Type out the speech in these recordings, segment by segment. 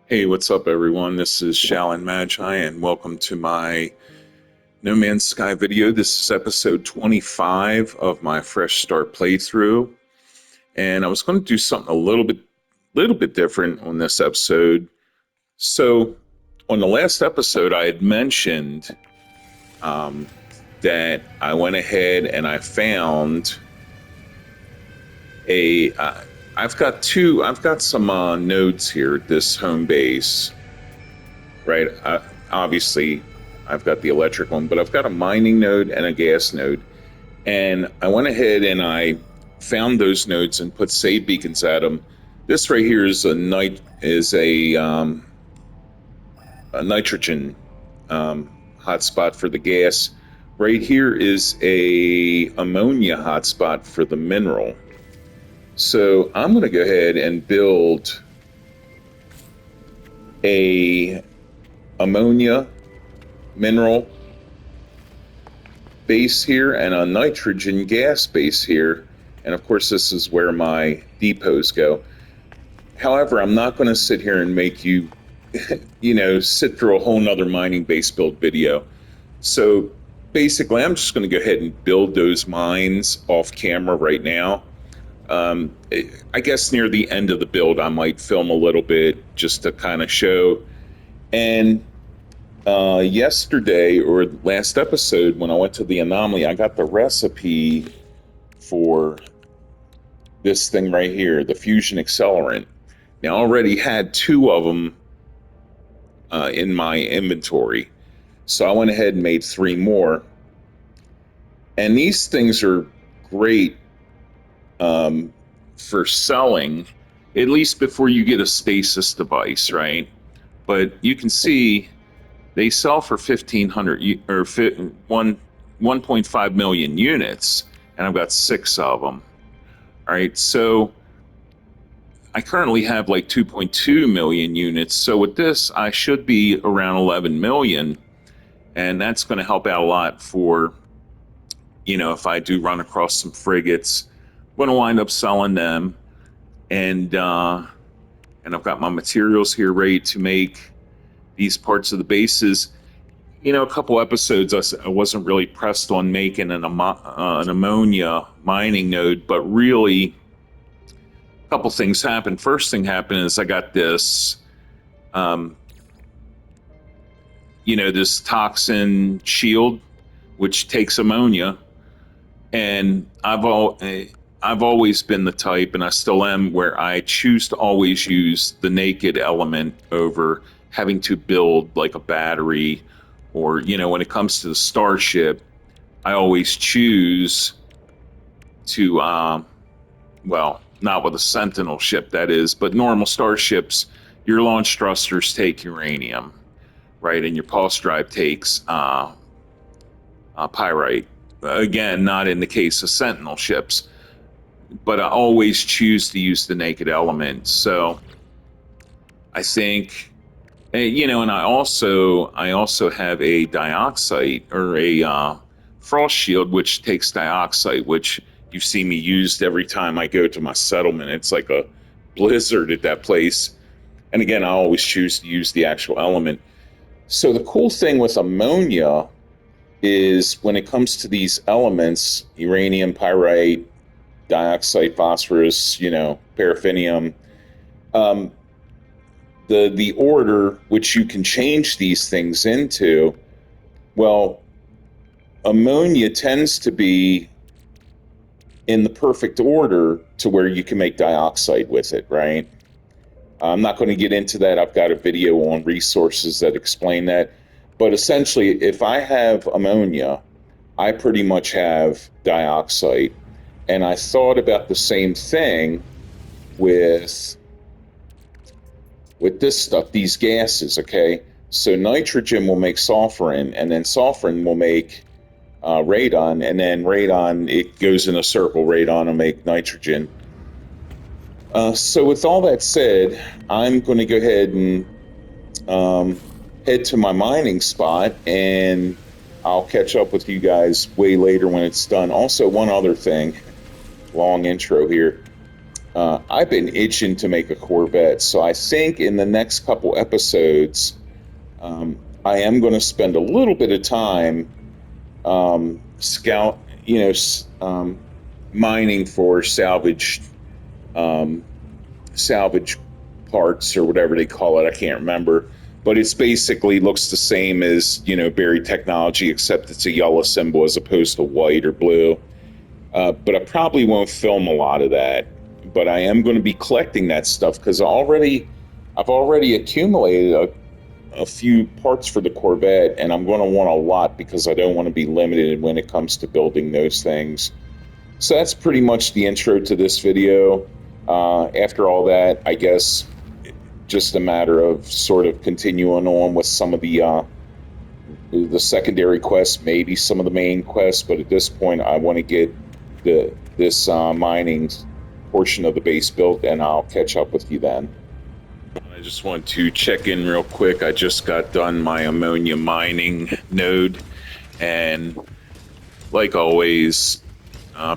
Hey, what's up, everyone? This is Shalin Magi, and welcome to my No Man's Sky video. This is episode 25 of my Fresh Start playthrough, and I was going to do something a little bit different on this episode. So, on the last episode, I had mentioned um, that I went ahead and I found a. I've got some nodes here at this home base, right? Obviously, I've got the electric one, but I've got a mining node and a gas node. And I went ahead and I found those nodes and put save beacons at them. This right here is a nitrogen hotspot for the gas. Right here is a ammonia hotspot for the mineral. So I'm going to go ahead and build a ammonia mineral base here and a nitrogen gas base here. And of course, this is where my depots go. However, I'm not going to sit here and make you, sit through a whole nother mining base build video. So basically, I'm just going to go ahead and build those mines off camera right now. I guess near the end of the build, I might film a little bit just to kind of show. And yesterday or last episode, when I went to the anomaly, I got the recipe for this thing right here, the fusion accelerant. Now, I already had two of them in my inventory, so I went ahead and made three more. And these things are great for selling, at least before you get a stasis device, right? But you can see they sell for 1,500 or 1.5 million units, and I've got six of them. All right, so I currently have like 2.2 million units. So with this, I should be around 11 million, and that's going to help out a lot for, if I do run across some frigates, I'm going to wind up selling them, and I've got my materials here ready to make these parts of the bases. A couple episodes I wasn't really pressed on making an ammonia mining node, but really a couple things happened. First thing happened is I got this, this toxin shield, which takes ammonia, and I've always been the type, and I still am, where I choose to always use the naked element over having to build like a battery. Or, when it comes to the starship, I always choose to, well, not with a Sentinel ship, that is, but normal starships, your launch thrusters take uranium, right? And your pulse drive takes pyrite. Again, not in the case of Sentinel ships, but I always choose to use the naked element. So I think. And I also have a dioxide or a frost shield, which takes dioxide, which you see me used every time I go to my settlement. It's like a blizzard at that place. And again, I always choose to use the actual element. So the cool thing with ammonia is when it comes to these elements, uranium, pyrite, dioxide, phosphorus, paraffinium, the order which you can change these things into, well, ammonia tends to be in the perfect order to where you can make dioxide with it, right? I'm not going to get into that. I've got a video on resources that explain that. But essentially, if I have ammonia, I pretty much have dioxide. And I thought about the same thing with this stuff, these gases, okay? So nitrogen will make sulfurin, and then sulfurin will make radon, and then radon, it goes in a circle. Radon will make nitrogen. So with all that said, I'm going to go ahead and head to my mining spot, and I'll catch up with you guys way later when it's done. Also, one other thing, long intro here. I've been itching to make a Corvette, so I think in the next couple episodes, I am going to spend a little bit of time scout, mining for salvage parts or whatever they call it. I can't remember, but it's basically looks the same as buried technology, except it's a yellow symbol as opposed to white or blue. But I probably won't film a lot of that. But I am going to be collecting that stuff because I've already accumulated a few parts for the Corvette, and I'm going to want a lot because I don't want to be limited when it comes to building those things. So that's pretty much the intro to this video. After all that, I guess just a matter of sort of continuing on with some of the secondary quests, maybe some of the main quests, but at this point I want to get this mining portion of the base built, and I'll catch up with you then. I just want to check in real quick. I just got done my ammonia mining node, and like always,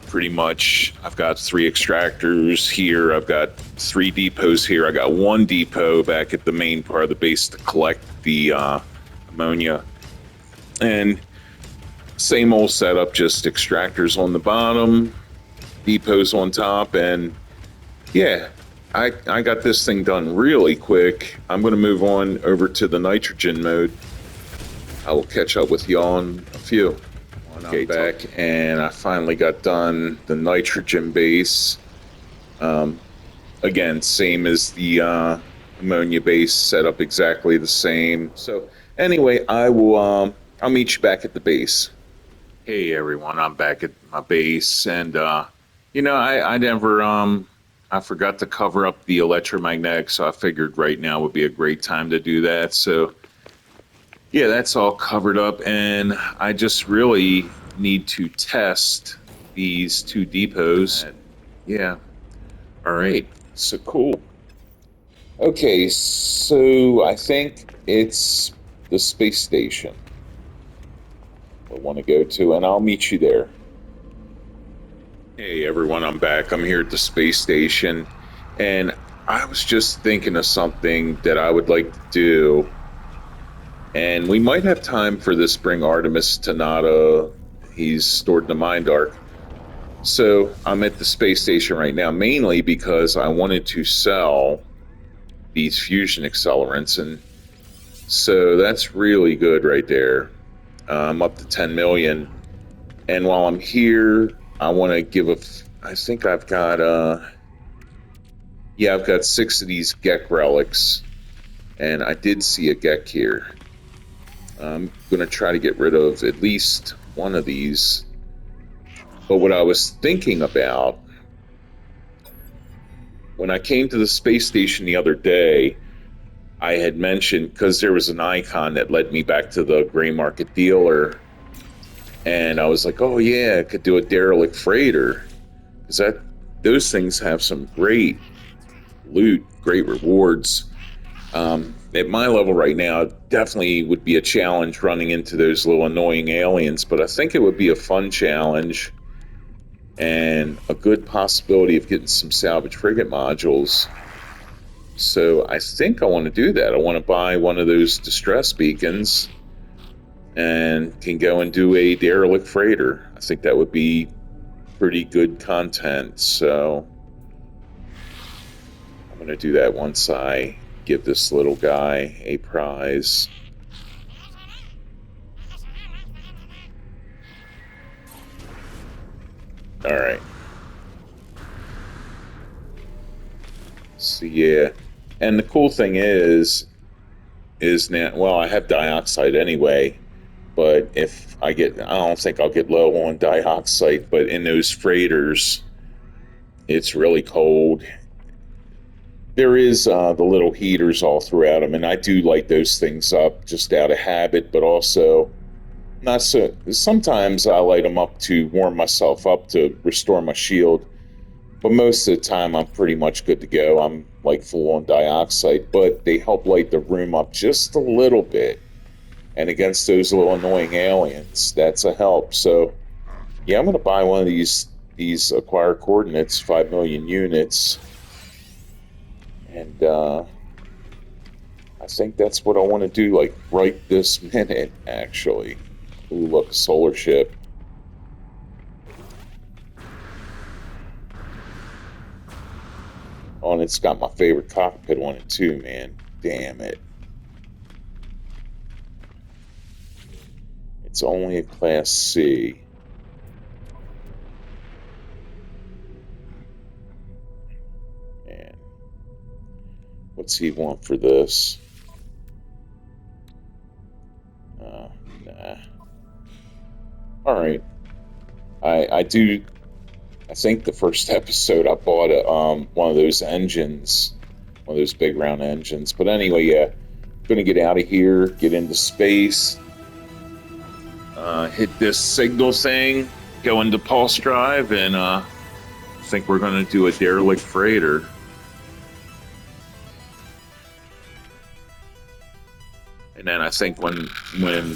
pretty much I've got 3 extractors here. I've got 3 depots here. I got 1 depot back at the main part of the base to collect the ammonia, and same old setup, just extractors on the bottom, depots on top, and yeah, I got this thing done really quick. I'm going to move on over to the nitrogen mode. I will catch up with y'all in a few. Okay, back, and I finally got done the nitrogen base. Again, same as the ammonia base, set up exactly the same. So anyway, I'll meet you back at the base. Hey everyone, I'm back at my base, and I forgot to cover up the electromagnetic, so I figured right now would be a great time to do that. So yeah, that's all covered up, and I just really need to test these 2 depots. Yeah, all right, so cool. Okay, so I think it's the space station I want to go to, and I'll meet you there. Hey everyone, I'm back. I'm here at the space station, and I was just thinking of something that I would like to do, and we might have time for this bring Artemis to Nada. He's stored in the mind arc. So I'm at the space station right now, mainly because I wanted to sell these fusion accelerants, and so that's really good right there. I'm up to 10 million, and while I'm here, I want to give I think I've got I've got 6 of these Gek relics, and I did see a Gek here. I'm going to try to get rid of at least one of these. But what I was thinking about, when I came to the space station the other day, I had mentioned, because there was an icon that led me back to the gray market dealer, and I was like, oh yeah, I could do a derelict freighter, because those things have some great loot, great rewards. At my level right now, it definitely would be a challenge running into those little annoying aliens, but I think it would be a fun challenge and a good possibility of getting some salvage frigate modules. So I think I want to do that. I want to buy one of those distress beacons and can go and do a derelict freighter. I think that would be pretty good content. So I'm going to do that once I give this little guy a prize. All right. So yeah, and the cool thing is now, well, I have dioxide anyway, but if I don't think I'll get low on dioxide, but in those freighters, it's really cold. There is the little heaters all throughout them, and I do light those things up just out of habit, but also not so. Sometimes I light them up to warm myself up to restore my shield, but most of the time I'm pretty much good to go. I'm like full on dioxide, but they help light the room up just a little bit. And against those little annoying aliens, that's a help. So yeah, I'm going to buy one of these acquire coordinates, 5 million units. And I think that's what I want to do, like, right this minute, actually. Ooh, look, a solar ship. Oh, and it's got my favorite cockpit on it, too, man. Damn it. It's only a Class C. Man. What's he want for this? Nah. Alright. I think the first episode I bought one of those engines, one of those big round engines. But anyway, yeah, gonna get out of here, get into space, hit this signal thing, go into pulse drive, and I think we're gonna do a derelict freighter. And then I think when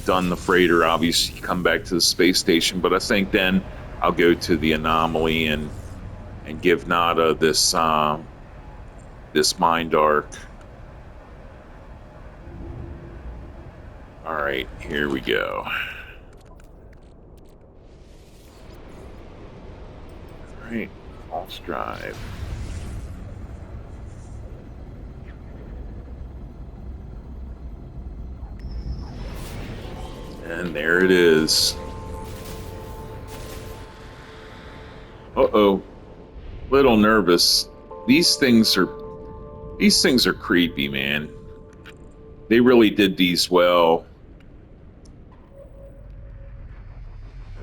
done the freighter, obviously come back to the space station. But I think then I'll go to the anomaly and give Nada this this mind arc. All right, here we go. All right, pulse drive. And there it is. Uh-oh. Little nervous. These things are creepy, man. They really did these well.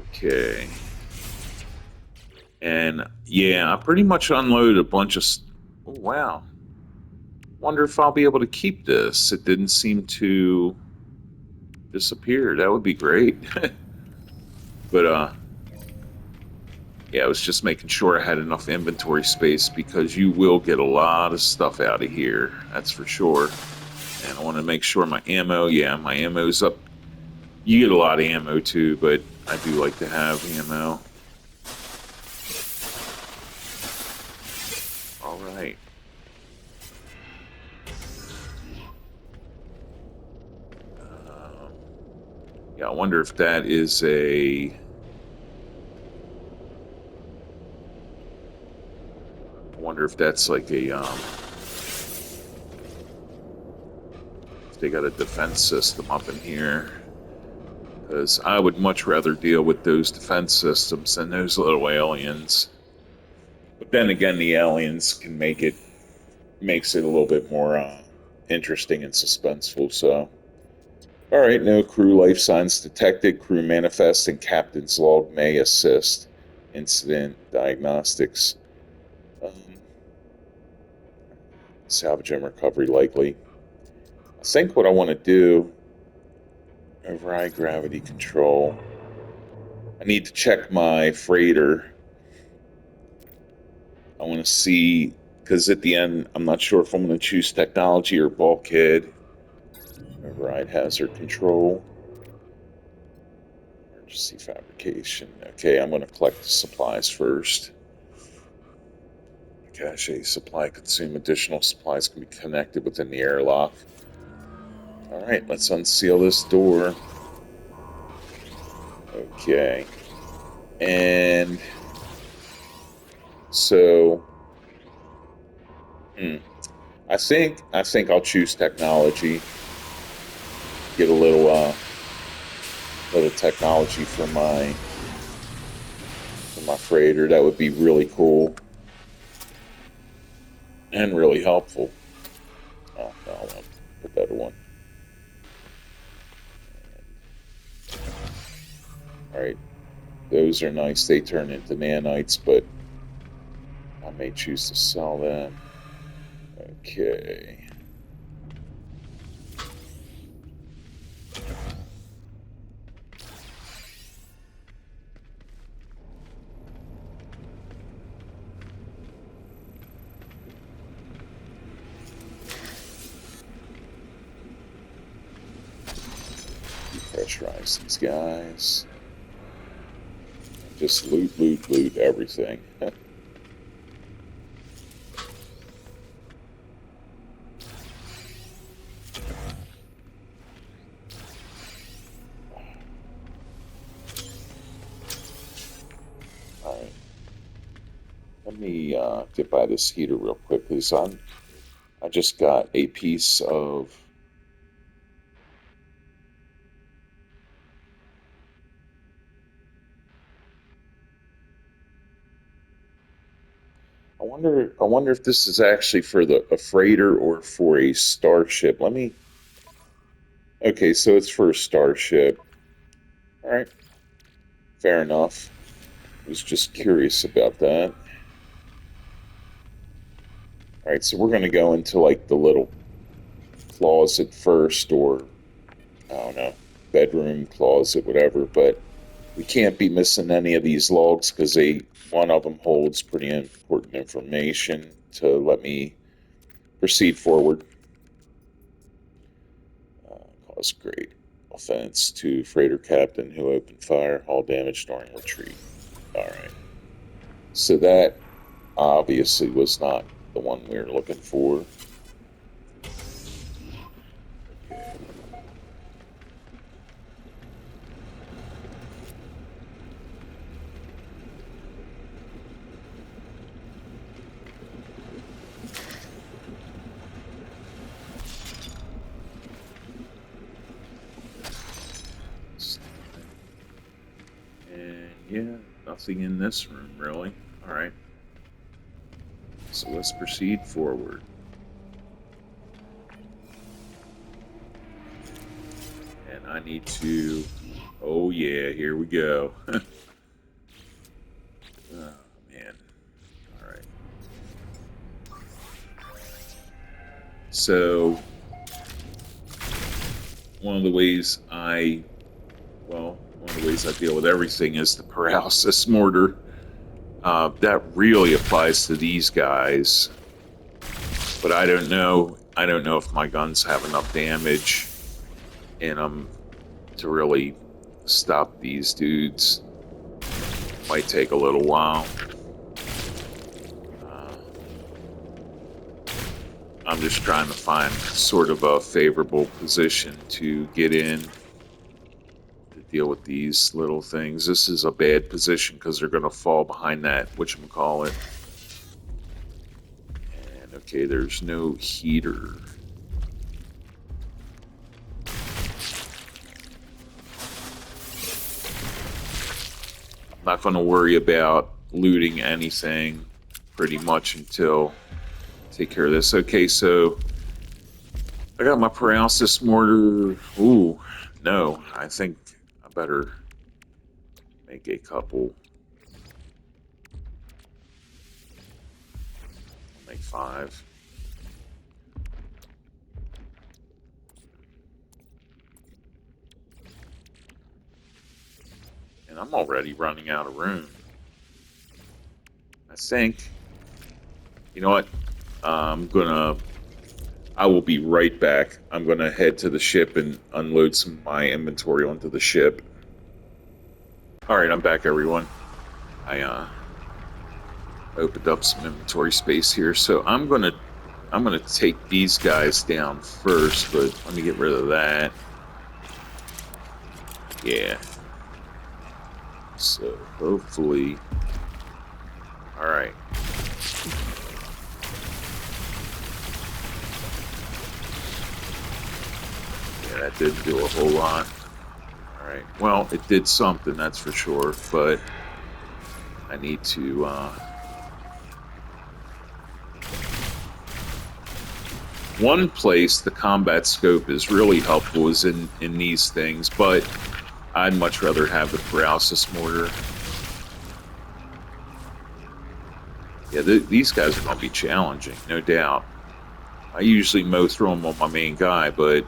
Okay. And yeah, I pretty much unloaded a bunch of oh wow. Wonder if I'll be able to keep this. It didn't seem to disappear. That would be great. But yeah, I was just making sure I had enough inventory space because you will get a lot of stuff out of here. That's for sure. And I want to make sure my ammo, yeah, my ammo's up. You get a lot of ammo too, but I do like to have ammo. All right. Yeah, I wonder if that is a... I wonder if that's like a, if they got a defense system up in here. Because I would much rather deal with those defense systems than those little aliens. But then again, the aliens can makes it a little bit more interesting and suspenseful, so... Alright, no crew life signs detected. Crew manifest and captain's log may assist. Incident diagnostics. Salvage and recovery likely. I think what I want to do... Override gravity control. I need to check my freighter. I want to see... Because at the end, I'm not sure if I'm going to choose technology or bulkhead. Override hazard control. Emergency fabrication. Okay, I'm going to collect the supplies first. Cache supply consume. Additional supplies can be connected within the airlock. Alright, let's unseal this door. Okay. And... So... I think I'll choose technology. Get a little technology for my freighter. That would be really cool. And really helpful. Oh, no, I want the better one. Alright. Those are nice. They turn into nanites, but I may choose to sell them. Okay. Pressurize these guys. Just loot everything. get by this heater real quickly. So I just got a piece of... I wonder if this is actually for a freighter or for a starship. Let me... Okay, so it's for a starship. All right, fair enough. I was just curious about that. All right, so we're going to go into like the little closet first, or I don't know, bedroom, closet, whatever, but we can't be missing any of these logs because one of them holds pretty important information to let me proceed forward. Cause great offense to freighter captain who opened fire, all damage during retreat. All right. So that obviously was not the one we were looking for. And yeah, nothing in this room really. All right. So let's proceed forward. And I need to... Oh yeah, here we go. Oh man. All right. So one of the ways I deal with everything is the paralysis mortar. That really applies to these guys, but I don't know. I don't know if my guns have enough damage in them to really stop these dudes. Might take a little while. I'm just trying to find sort of a favorable position to get in to deal with these little things. This is a bad position because they're going to fall behind that whatchamacallit. And okay, there's no heater. I'm not going to worry about looting anything pretty much until take care of this. Okay, so I got my paralysis mortar. Ooh, no, I think I better make a couple. Make 5. And I'm already running out of room. I think, you know what? I will be right back. I'm gonna head to the ship and unload some of my inventory onto the ship. Alright, I'm back, everyone. I opened up some inventory space here, so I'm gonna take these guys down first, but let me get rid of that. Yeah. So hopefully... Alright. Yeah, that didn't do a whole lot. Alright, well, it did something, that's for sure, but I need to, one place the combat scope is really helpful is in these things, but I'd much rather have the paralysis mortar. Yeah, these guys are going to be challenging, no doubt. I usually mow through them on my main guy, but...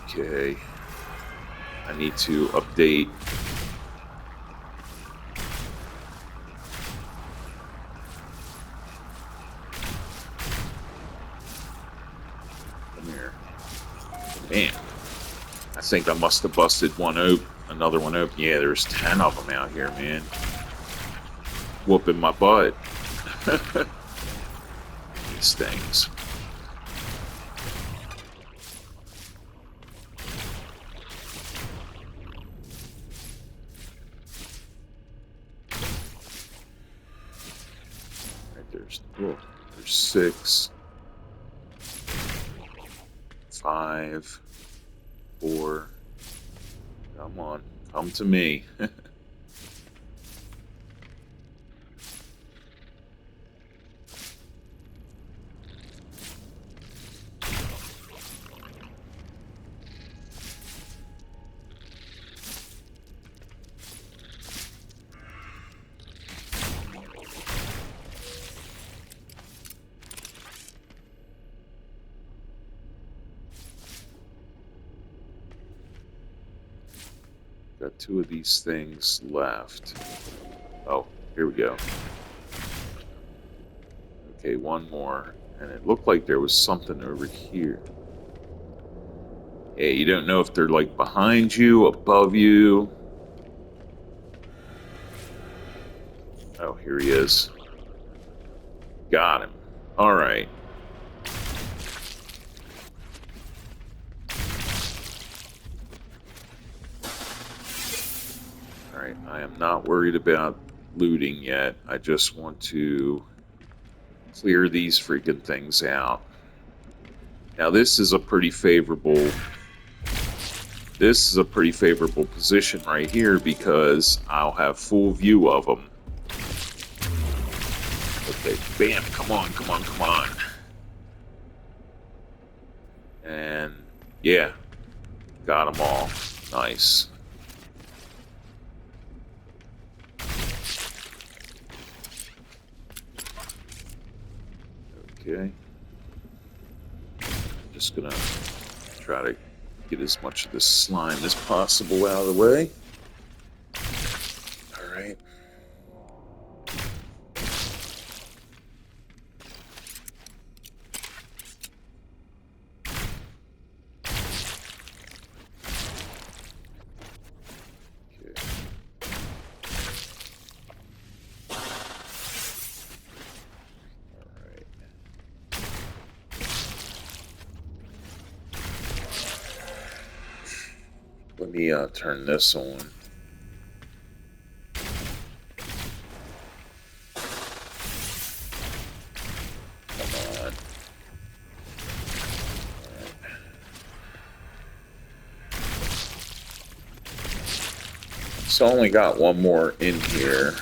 Okay. I need to update. Come here. Man. I think I must have busted another one open. Yeah, there's 10 of them out here, man. Whooping my butt. These things. Oh, there's 6, 5, 4. Come on, come to me. Got 2 of these things left. Oh, here we go. Okay, 1 more. And it looked like there was something over here. Yeah, you don't know if they're like behind you, above you. Oh, here he is. Got him. All right. All right, I am not worried about looting yet. I just want to clear these freaking things out. Now, this is a pretty favorable position right here because I'll have full view of them. Okay, bam, come on, come on, come on. And yeah, got them all. Nice. Okay. Just gonna try to get as much of this slime as possible out of the way. All right. Let me turn this on. Come on. So I only got 1 more in here.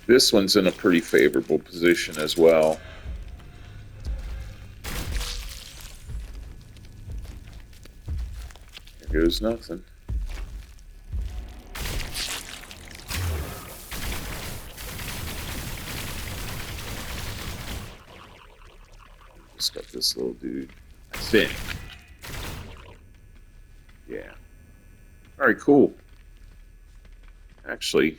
This one's in a pretty favorable position as well. Here goes nothing. Just got this little dude. I think. Yeah. Alright, cool. Actually,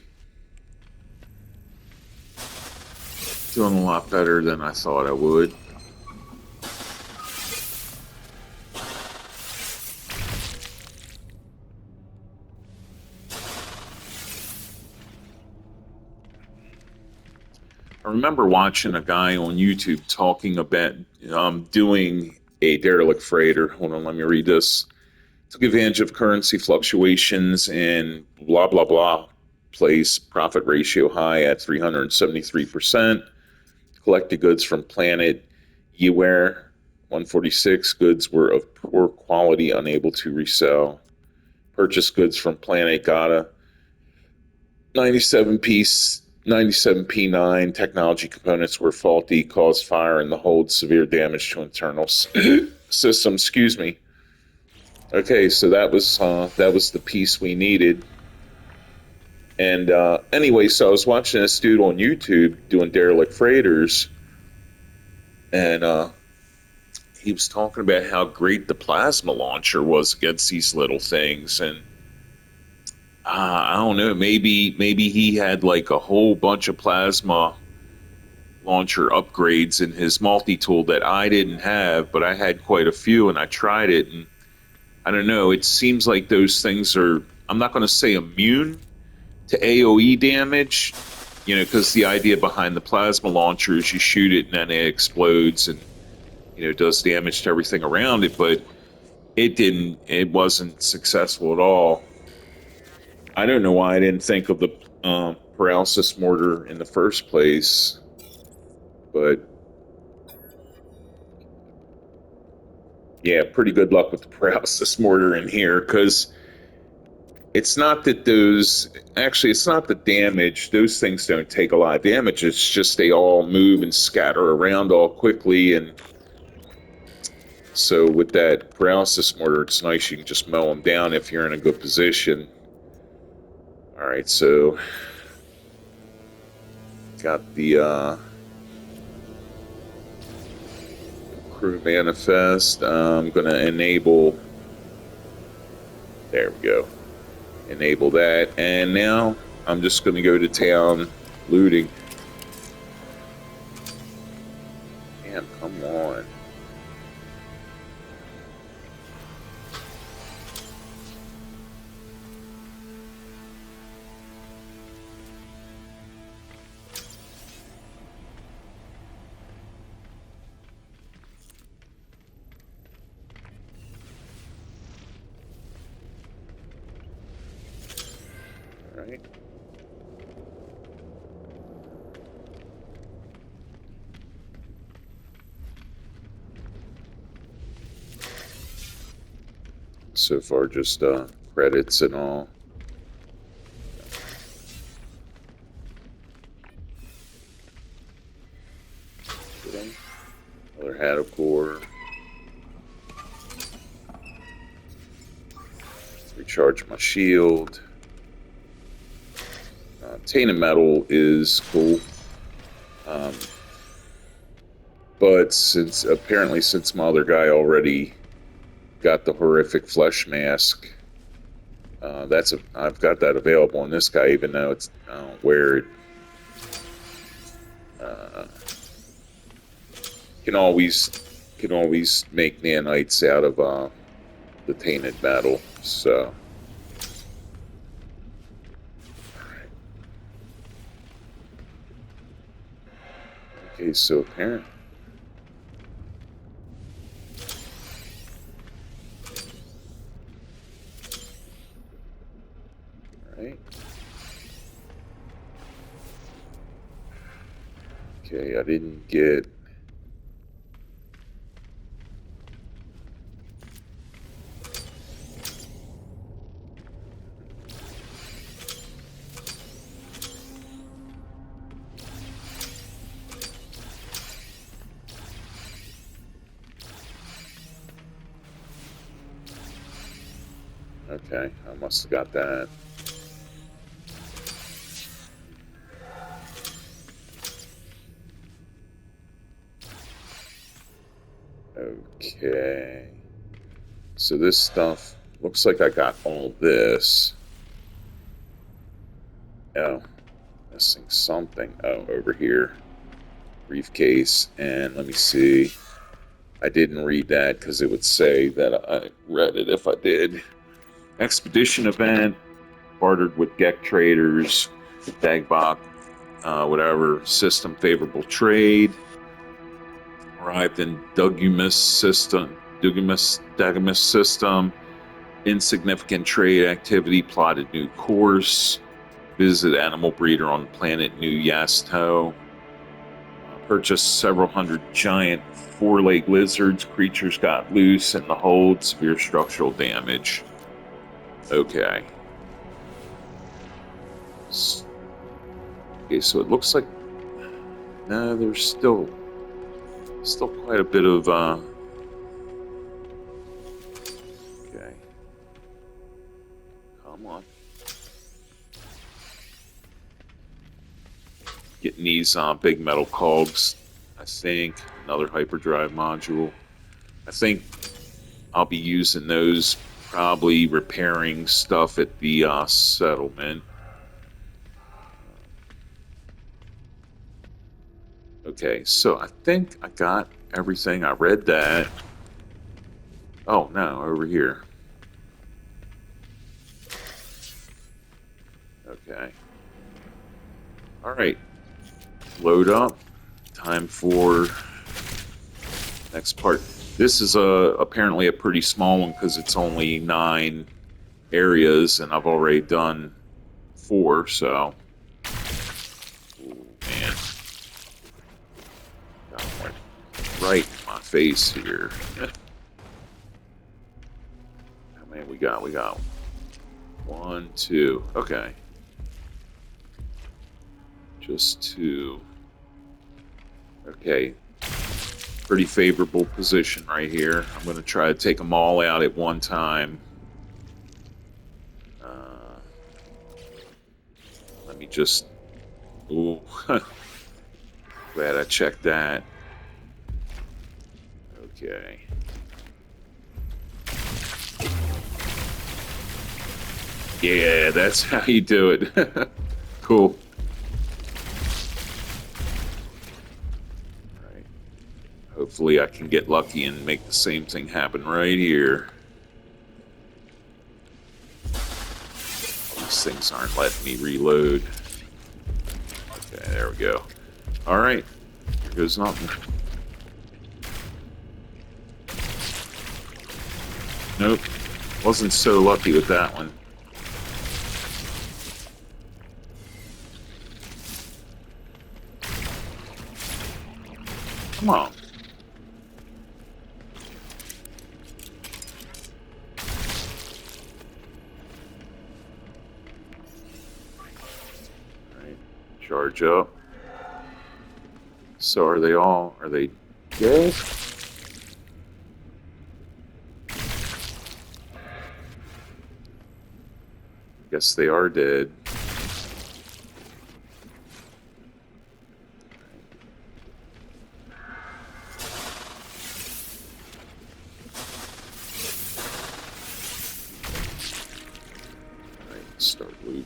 doing a lot better than I thought I would. I remember watching a guy on YouTube talking about doing a derelict freighter. Hold on, let me read this. Took advantage of currency fluctuations and blah, blah, blah. Place profit ratio high at 373%. Collected goods from planet Eware 146. Goods were of poor quality, unable to resell. Purchased goods from planet Gata 97P9. Technology components were faulty, caused fire in the hold, severe damage to internal systems. Excuse me. Okay, so that was the piece we needed. And anyway, so I was watching this dude on YouTube doing derelict freighters, and he was talking about how great the plasma launcher was against these little things, and I don't know, maybe he had like a whole bunch of plasma launcher upgrades in his multi-tool that I didn't have, but I had quite a few, and I tried it, and I don't know, it seems like those things are, I'm not going to say immune to AoE damage, you know, because the idea behind the plasma launcher is you shoot it and then it explodes and, you know, does damage to everything around it, but it wasn't successful at all. I don't know why I didn't think of the paralysis mortar in the first place, but yeah, pretty good luck with the paralysis mortar in here, because it's not that it's not the damage. Those things don't take a lot of damage. It's just they all move and scatter around all quickly. And so with that paralysis mortar, it's nice. You can just mow them down if you're in a good position. All right, so got the crew manifest. I'm going to enable. There we go. Enable that. And now I'm just going to go to town looting. Damn, come on. All right. So far, just credits and all. Another hat of core. Recharge my shield. Tainted metal is cool. But since my other guy already got the horrific flesh mask, I've got that available on this guy, even though it's I don't wear it. Can always make nanites out of the tainted metal. So. Okay, so apparent. Right. Okay, I didn't get. Okay, I must have got that. Okay. So this stuff looks like I got all this. Oh, missing something. Oh, over here. Briefcase. And let me see. I didn't read that because it would say that I read it if I did. Expedition event. Bartered with Gek traders. Dagbach. Whatever. System favorable trade. Arrived in Dagumus system. Insignificant trade activity. Plotted new course. Visit animal breeder on planet New Yasto. Purchased several hundred giant four-legged lizards. Creatures got loose in the hold. Severe structural damage. Okay. Okay, so it looks like no, there's still quite a bit of okay. Come on. Getting these big metal cogs, I think. Another hyperdrive module. I think I'll be using those, probably repairing stuff at the settlement. Okay, so I think I got everything. I read that. Oh, no, over here. Okay. All right. Load up. Time for next part. This is apparently a pretty small one because it's only 9 areas, and I've already done 4, so... Ooh, man. Got one right in my face here. How many we got? We got 1, 2. Okay. Just 2. Okay. Pretty favorable position right here. I'm going to try to take them all out at one time. Let me just... Ooh. Glad I checked that. Okay. Yeah, that's how you do it. Cool. All right. Hopefully I can get lucky and make the same thing happen right here. These things aren't letting me reload. Okay, there we go. All right. Here goes nothing. Nope. Wasn't so lucky with that one. Come on. Alright. Charge up. So are they dead? Guess they are dead. Start looting.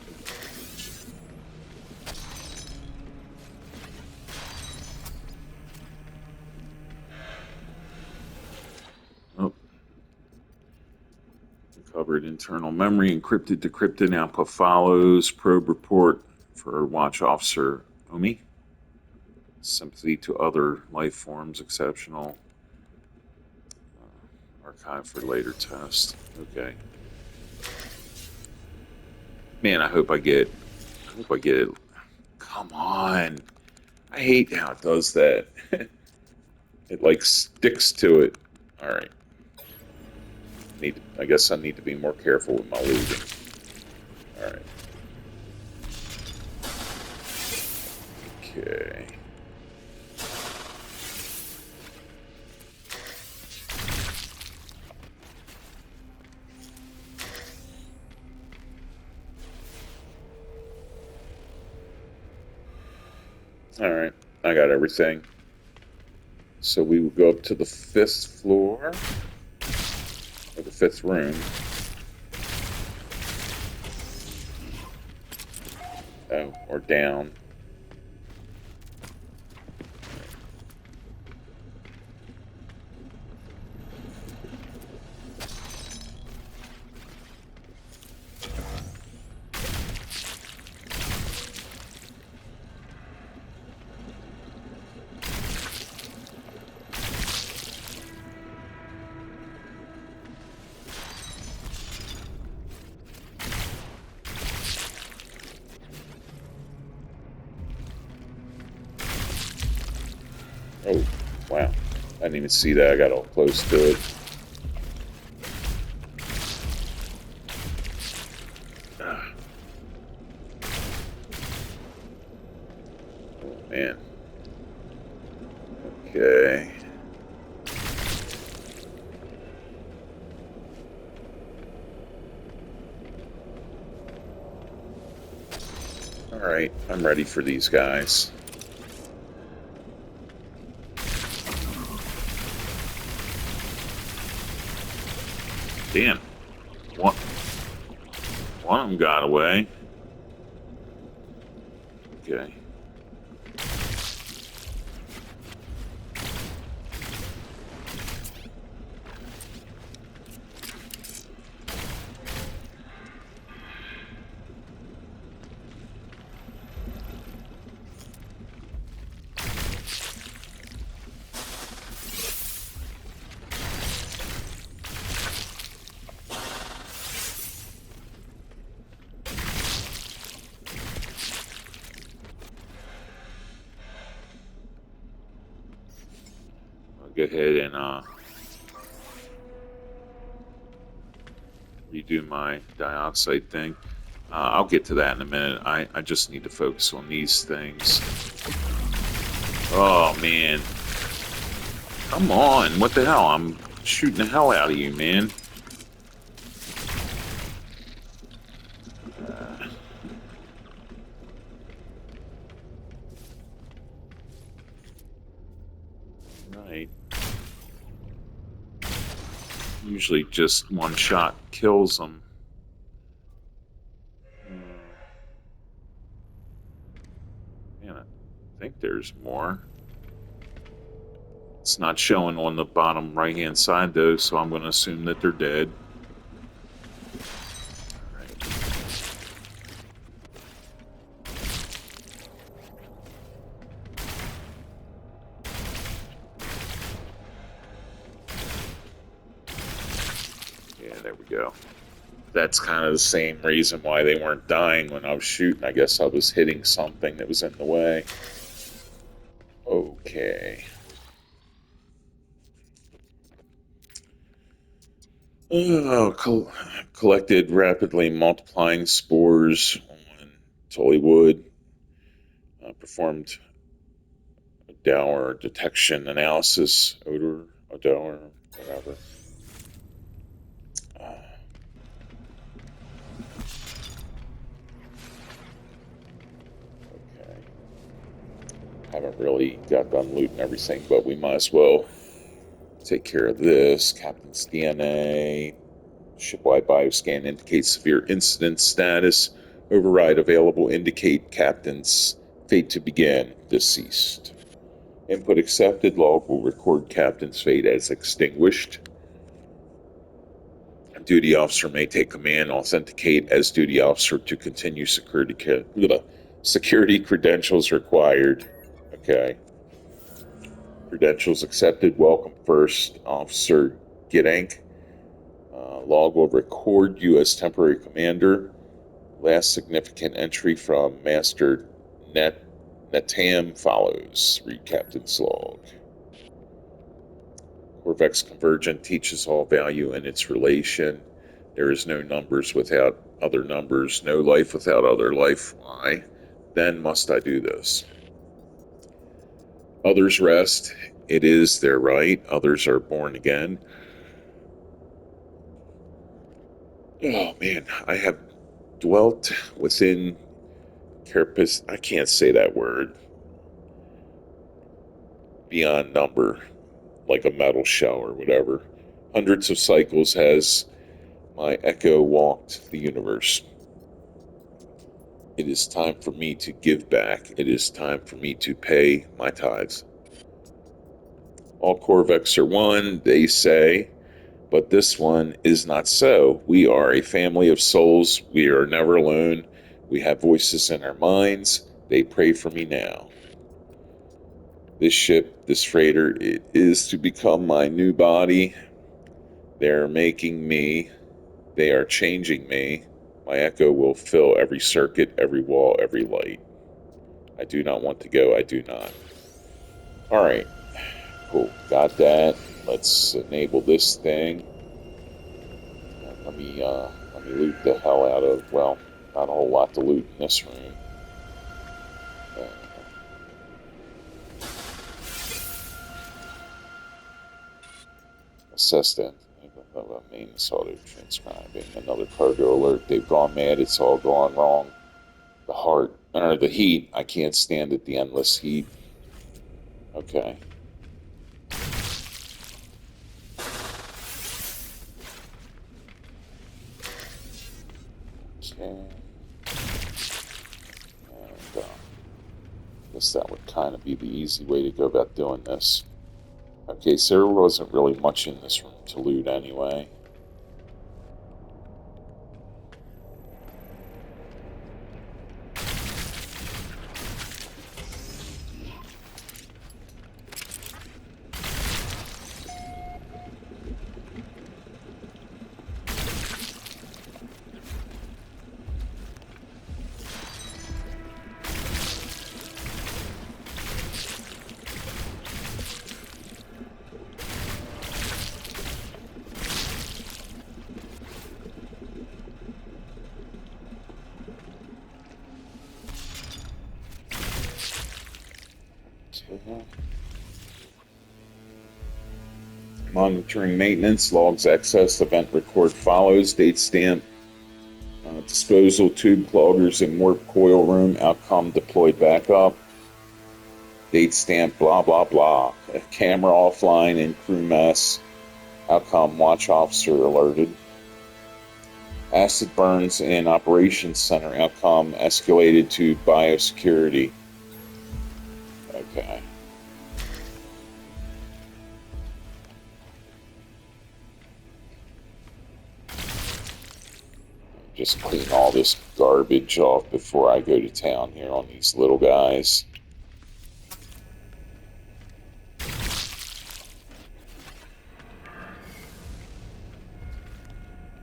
Oh. Recovered internal memory, encrypted, decrypted, output follows, probe report for Watch Officer Omi. Sympathy to other life forms, exceptional. Archive for later test. Okay. Man, I hope I get it. Come on. I hate how it does that. It like sticks to it. All right. I guess I need to be more careful with my looting. All right. Okay. All right. I got everything. So we will go up to the 5th floor, or the 5th room. Oh, or down. Oh, wow. I didn't even see that. I got all close to it. Oh, man. Okay. All right. I'm ready for these guys. Damn. One of them got away. Okay. go ahead and redo my dioxide thing. I'll get to that in a minute. I just need to focus on these things. Oh, man. Come on. What the hell? I'm shooting the hell out of you, man. Right. Usually just one shot kills them. Man, I think there's more. It's not showing on the bottom right-hand side, though, so I'm going to assume that they're dead. Right. Yeah, there we go. That's kind of the same reason why they weren't dying when I was shooting. I guess I was hitting something that was in the way. Okay. Oh, collected rapidly multiplying spores on Tully wood. Performed a Dower detection analysis, odor, whatever. Okay. Haven't really got done looting everything, but we might as well take care of this. Captain's DNA. Shipwide bioscan indicates severe incident status. Override available indicate captain's fate to begin. Deceased. Input accepted. Log will record captain's fate as extinguished. Duty officer may take command, authenticate as duty officer to continue security credentials required. Okay. Credentials accepted. Welcome first officer Gidank. Log will record you as temporary commander. Last significant entry from Master Netam follows. Read Captain's log. Corvex Convergent teaches all value in its relation. There is no numbers without other numbers, no life without other life. Why? Then must I do this? Others rest. It is their right. Others are born again. Oh man, I have dwelt within Carapace. I can't say that word. Beyond number, like a metal shell or whatever. Hundreds of cycles has my echo walked the universe. It is time for me to give back. It is time for me to pay my tithes. All Corvex are one, they say, but this one is not so. We are a family of souls. We are never alone. We have voices in our minds. They pray for me now. This ship, this freighter, it is to become my new body. They're making me. They are changing me. My echo will fill every circuit, every wall, every light. I do not want to go. I do not. All right. Cool. Got that. Let's enable this thing. Let me loot the hell out of, well, not a whole lot to loot in this room. Assistant. Maintenance auto transcribing. Another cargo alert. They've gone mad. It's all gone wrong. The heart, or the heat. I can't stand it. The endless heat. Okay. Okay. And I guess that would kind of be the easy way to go about doing this. Okay, so there wasn't really much in this room to loot anyway. Monitoring maintenance, logs excess, event record follows, date stamp, disposal, tube cloggers in warp coil room, outcome deployed backup, date stamp, blah, blah, blah. Camera offline in crew mess, outcome watch officer alerted. Acid burns in operations center, outcome escalated to biosecurity. Okay. Just clean all this garbage off before I go to town here on these little guys.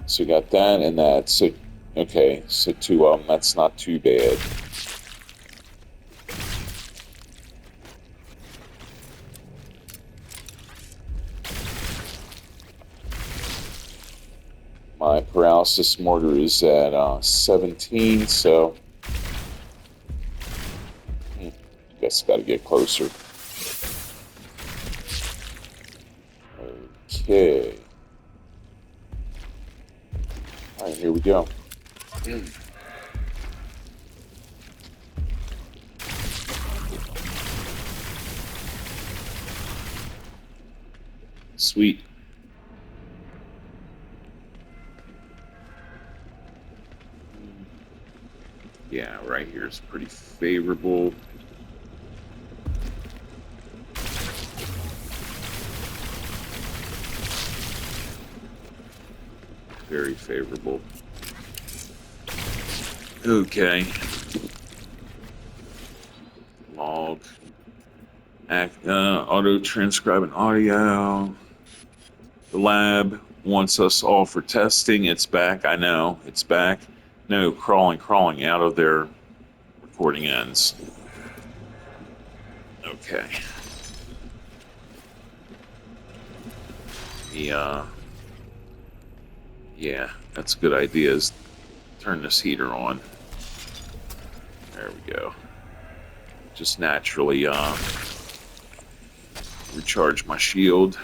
So we got that and that. So, okay, so 2 of them, that's not too bad. My paralysis mortar is at 17, so guess got to get closer. Okay. All right, here we go. Sweet. Yeah, right here is pretty favorable. Very favorable. Okay. Log. Auto transcribing audio. The lab wants us all for testing. It's back. I know. It's back. No, crawling out of their recording ends. Okay. Yeah, that's a good idea. Is turn this heater on. There we go. Just naturally recharge my shield.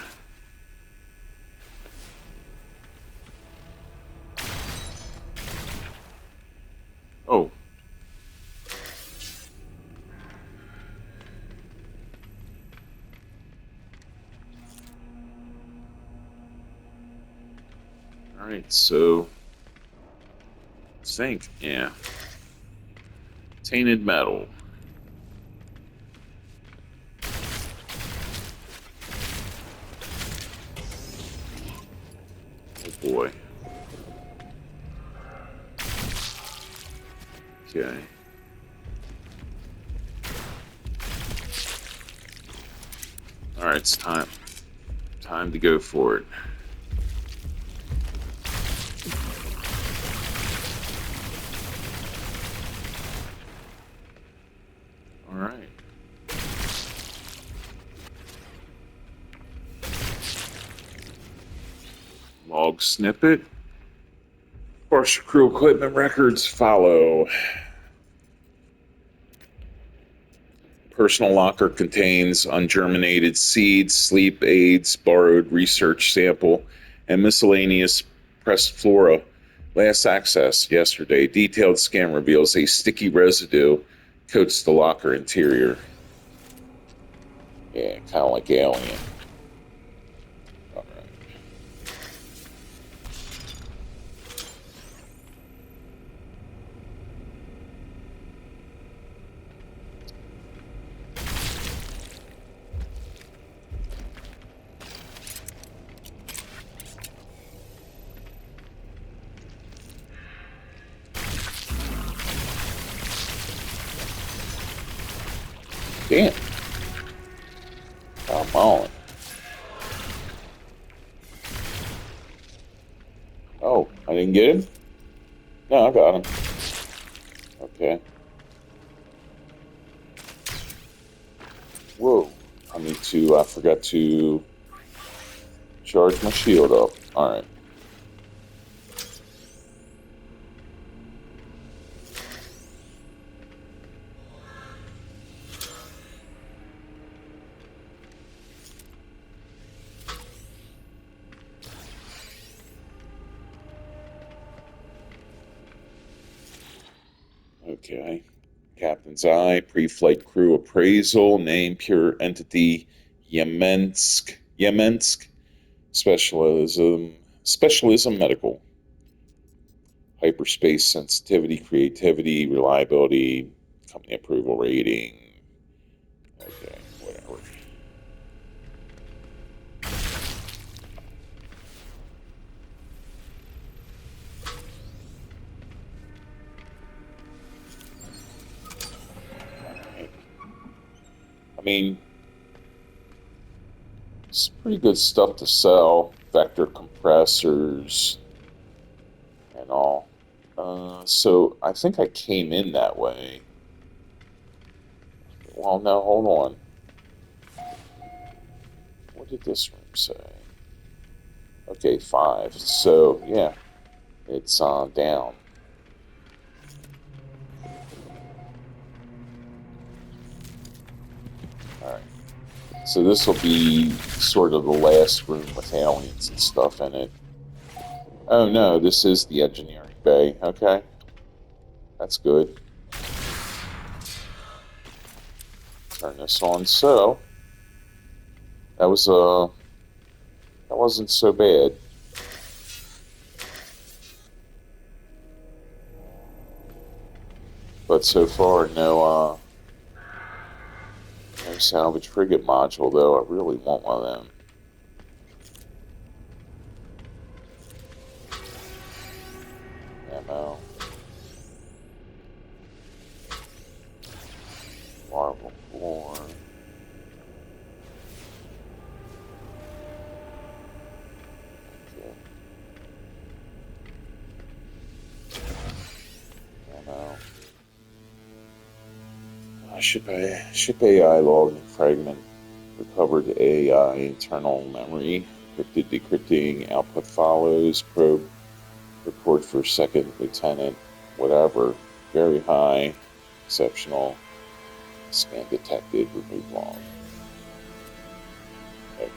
Oh. All right, so zinc, yeah. Tainted metal. Oh boy. Okay. All right, it's time. Time to go for it. All right. Log snippet. Partial crew equipment records follow. Personal locker contains ungerminated seeds, sleep aids, borrowed research sample, and miscellaneous pressed flora. Last access yesterday. Detailed scan reveals a sticky residue coats the locker interior. Yeah, kind of like alien. All right. Damn. Come on. Oh, I didn't get him? No, I got him. Okay. Whoa. I forgot to charge my shield up. Alright. Okay. Captain's Eye, pre-flight crew appraisal, name, pure entity, Yemensk, specialism medical, hyperspace sensitivity, creativity, reliability, company approval rating. Okay, whatever. Right. I mean, it's pretty good stuff to sell. Vector compressors and all. So I think I came in that way. Well, no, hold on. What did this room say? Okay, 5. So, yeah, it's down. Alright. So this will be sort of the last room with aliens and stuff in it. Oh no, this is the engineering bay. Okay. That's good. Turn this on. So, that was that wasn't so bad. But so far, no salvage frigate module, though. I really want one of them. Ammo. Marble floor. Okay. Ammo. Ship AI log fragment. Recovered AI internal memory. Encrypted decrypting. Output follows. Probe report for second lieutenant. Whatever. Very high. Exceptional. Scan detected. Remove log. Okay.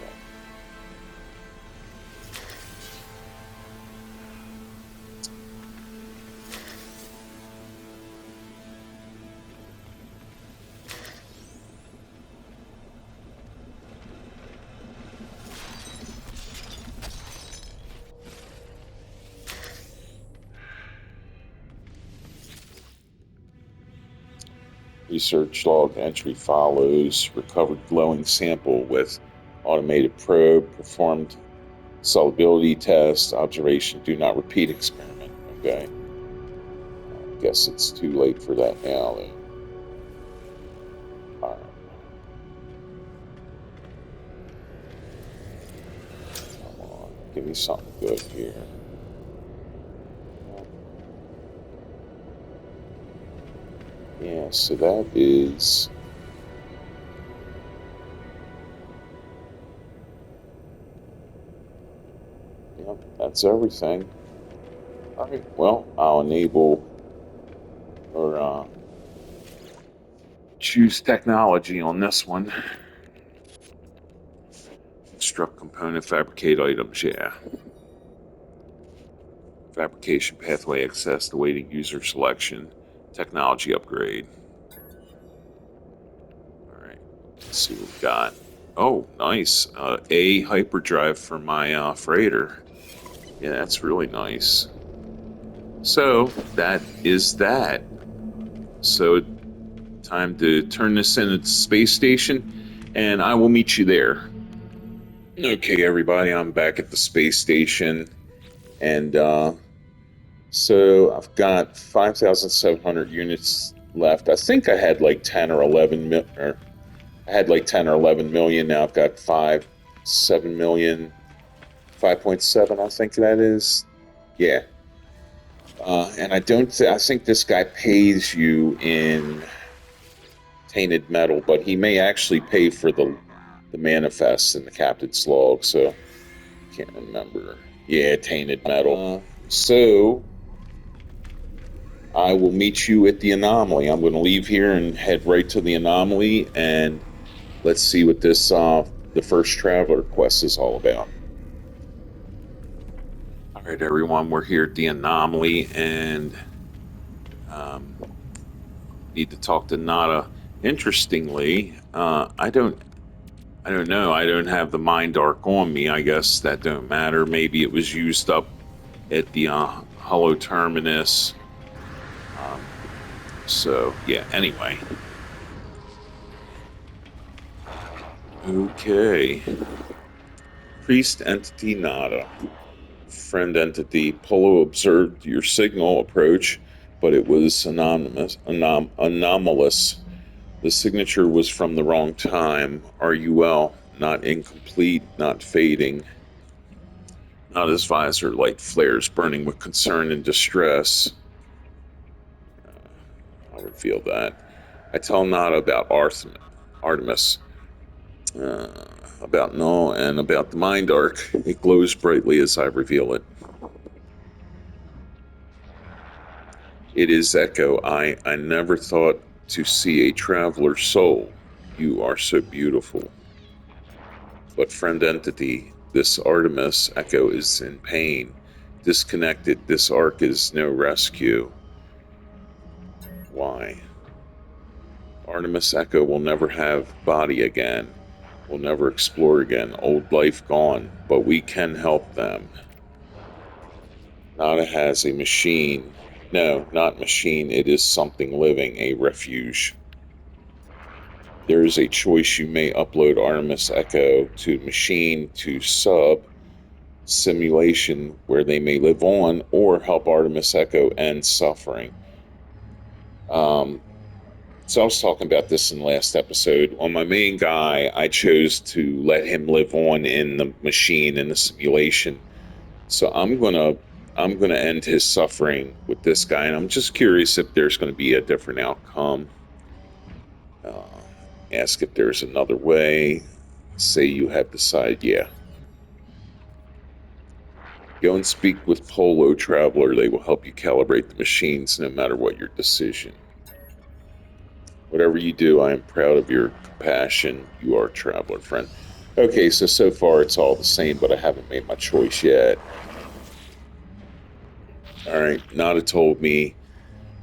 Research log entry follows. Recovered glowing sample with automated probe. Performed solubility test. Observation do not repeat experiment. Okay. I guess it's too late for that now, though. Alright. Come on. Give me something good here. Yeah, so that is. Yep, that's everything. Alright, well, I'll enable or choose technology on this one. Construct component, fabricate items, yeah. Fabrication pathway access, awaiting user selection, technology upgrade. Alright, let's see what we got. Oh, nice. A hyperdrive for my freighter. Yeah, that's really nice. So, that is that. So, time to turn this in at the space station, and I will meet you there. Okay, everybody, I'm back at the space station, and so I've got 5,700 units left. I think I had like 10 or 11 or I had like 10 or 11 million. Now I've got 7 million, 5.7, I think that is. Yeah. And I think this guy pays you in tainted metal, but he may actually pay for the manifests and the captain's log, so I can't remember. Yeah, tainted metal. So I will meet you at the anomaly. I'm going to leave here and head right to the anomaly, and let's see what this the first traveler quest is all about. All right, everyone, we're here at the anomaly, and Need to talk to Nada. Interestingly, I don't know. I don't have the mind arc on me. I guess that don't matter. Maybe it was used up at the Hollow Terminus. So yeah. Anyway. Okay. Priest entity Nada. Friend entity Polo observed your signal approach, but it was anomalous. The signature was from the wrong time. Are you well? Not incomplete, not fading. Not his visor light flares, burning with concern and distress. I'll reveal that. I tell Nada about Artemis, uh, about Null, and about the Mind Arc. It glows brightly as I reveal it. It is Echo. I never thought to see a traveler's soul. You are so beautiful. But friend entity, this Artemis Echo is in pain. Disconnected, this arc is no rescue. Why? Artemis Echo will never have body again. Will never explore again. Old life gone. But we can help them. Nada has a machine. No, not machine. It is something living. A refuge. There is a choice. You may upload Artemis Echo to machine to sub simulation where they may live on, or help Artemis Echo end suffering. So I was talking about this in the last episode. On my main guy, I chose to let him live on in the machine in the simulation. So I'm gonna end his suffering with this guy, and I'm just curious if there's going to be a different outcome. Ask if there's another way. Say you have decided, yeah. Go and speak with Polo Traveler. They will help you calibrate the machines no matter what your decision. Whatever you do, I am proud of your compassion. You are a traveler friend. Okay, so far it's all the same, but I haven't made my choice yet. Alright, Nada told me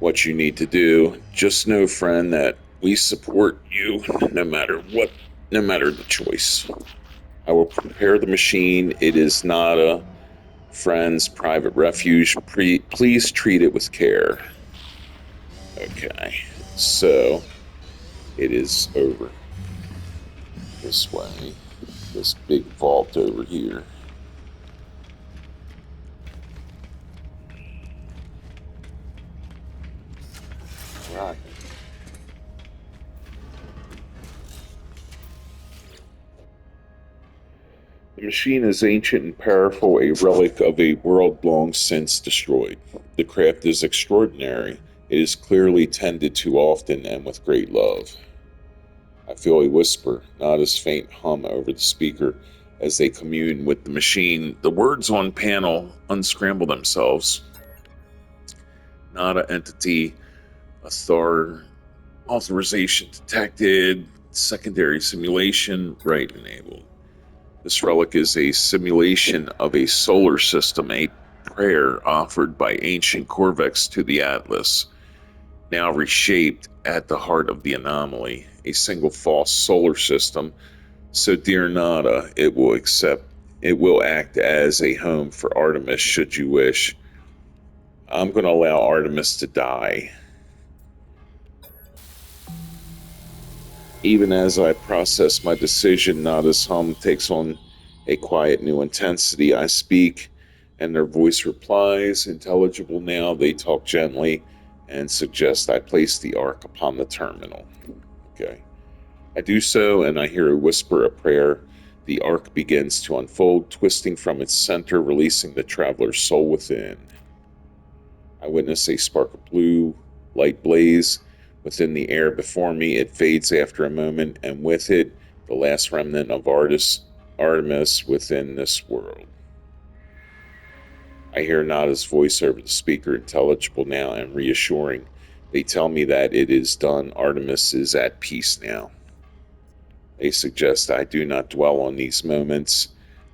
what you need to do. Just know, friend, that we support you no matter the choice. I will prepare the machine. It is Nada, friend's private refuge. Please treat it with care. Okay, so it is over this way. This big vault over here. Right. The machine is ancient and powerful, a relic of a world long since destroyed. The craft is extraordinary. It is clearly tended to often and with great love. I feel a whisper, not as faint hum over the speaker, as they commune with the machine. The words on panel unscramble themselves. Not an entity, authorization detected, secondary simulation, right enabled. This relic is a simulation of a solar system, a prayer offered by ancient Corvex to the Atlas, now reshaped at the heart of the anomaly, a single false solar system. So, dear Nada, it will act as a home for Artemis should you wish. I'm going to allow Artemis to die. Even as I process my decision, Nada's hum takes on a quiet new intensity. I speak, and their voice replies, intelligible now. They talk gently and suggest I place the ark upon the terminal. Okay. I do so, and I hear a whisper of prayer. The ark begins to unfold, twisting from its center, releasing the traveler's soul within. I witness a spark of blue light blaze within the air before me. It fades after a moment, and with it, the last remnant of Artemis within this world. I hear Nada's voice over the speaker, intelligible now and reassuring. They tell me that it is done. Artemis is at peace now. They suggest I do not dwell on these moments.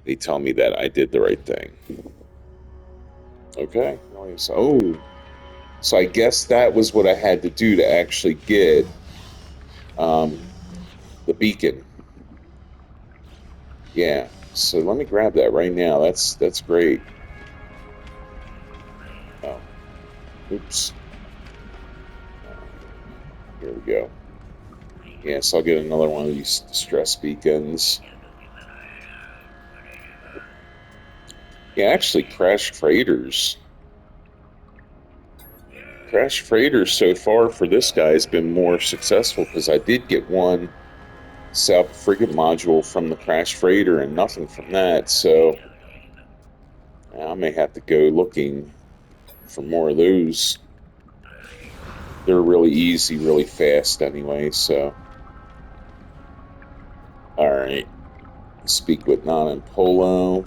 They tell me that I did the right thing. Okay. Oh, So I guess that was what I had to do to actually get the beacon. Yeah. So let me grab that right now. That's great. Oh, oops. Here we go. Yeah, so I'll get another one of these distress beacons. Yeah, actually, Crash freighters so far for this guy has been more successful because I did get one South frigate module from the Crash freighter and nothing from that. So I may have to go looking for more of those. They're really easy, really fast anyway. So, all right. Speak with Non and Polo.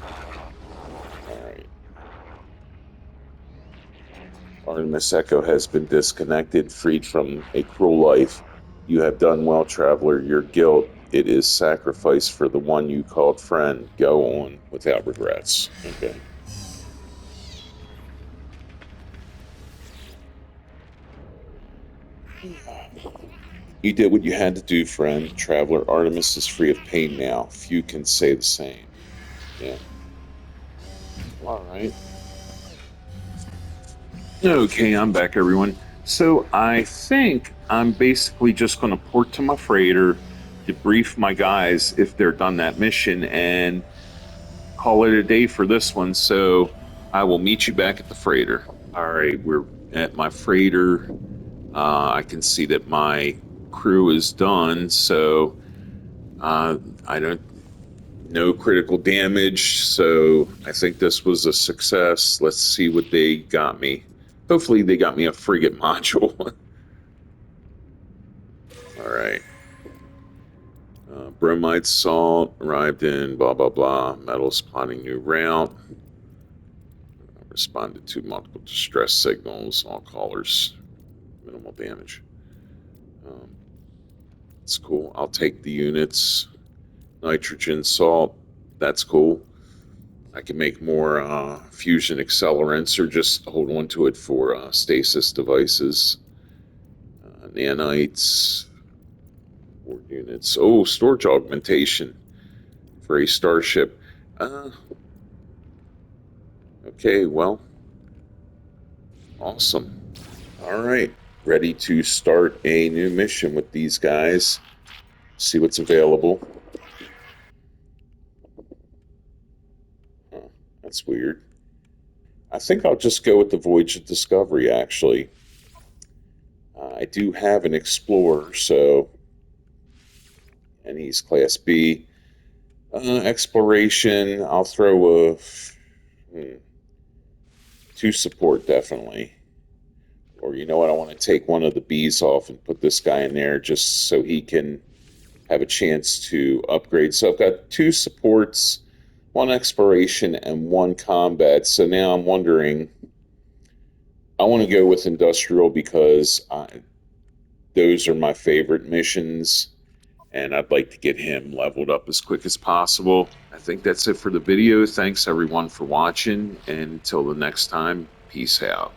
All right. Artemis Echo has been disconnected, freed from a cruel life. You have done well, traveler. Your guilt, it is sacrifice for the one you called friend. Go on without regrets. Okay. You did what you had to do, friend. Traveler, Artemis is free of pain now. Few can say the same. Yeah. All right. Okay, I'm back, everyone. So I think I'm basically just going to port to my freighter, debrief my guys if they're done that mission, and call it a day for this one. So I will meet you back at the freighter. All right, we're at my freighter. I can see that my crew is done, so I don't no critical damage. So I think this was a success. Let's see what they got me. Hopefully, they got me a frigate module. All right. Bromide salt arrived in blah blah blah. Metals plotting new route. Responded to multiple distress signals. All callers. Minimal damage. That's cool. I'll take the units. Nitrogen salt. That's cool. I can make more fusion accelerants or just hold on to it for stasis devices. Nanites. 4 units. Oh, storage augmentation for a starship. Okay, well, awesome. All right, ready to start a new mission with these guys. See what's available. Oh, that's weird. I think I'll just go with the Voyage of Discovery, actually. I do have an Explorer, so... And he's Class B. Exploration, I'll throw a... 2 support, definitely. Or you know what, I want to take one of the Bs off and put this guy in there just so he can have a chance to upgrade. So I've got 2 supports, 1 exploration, and 1 combat. So now I'm wondering, I want to go with industrial because those are my favorite missions, and I'd like to get him leveled up as quick as possible. I think that's it for the video. Thanks everyone for watching, and until the next time, peace out.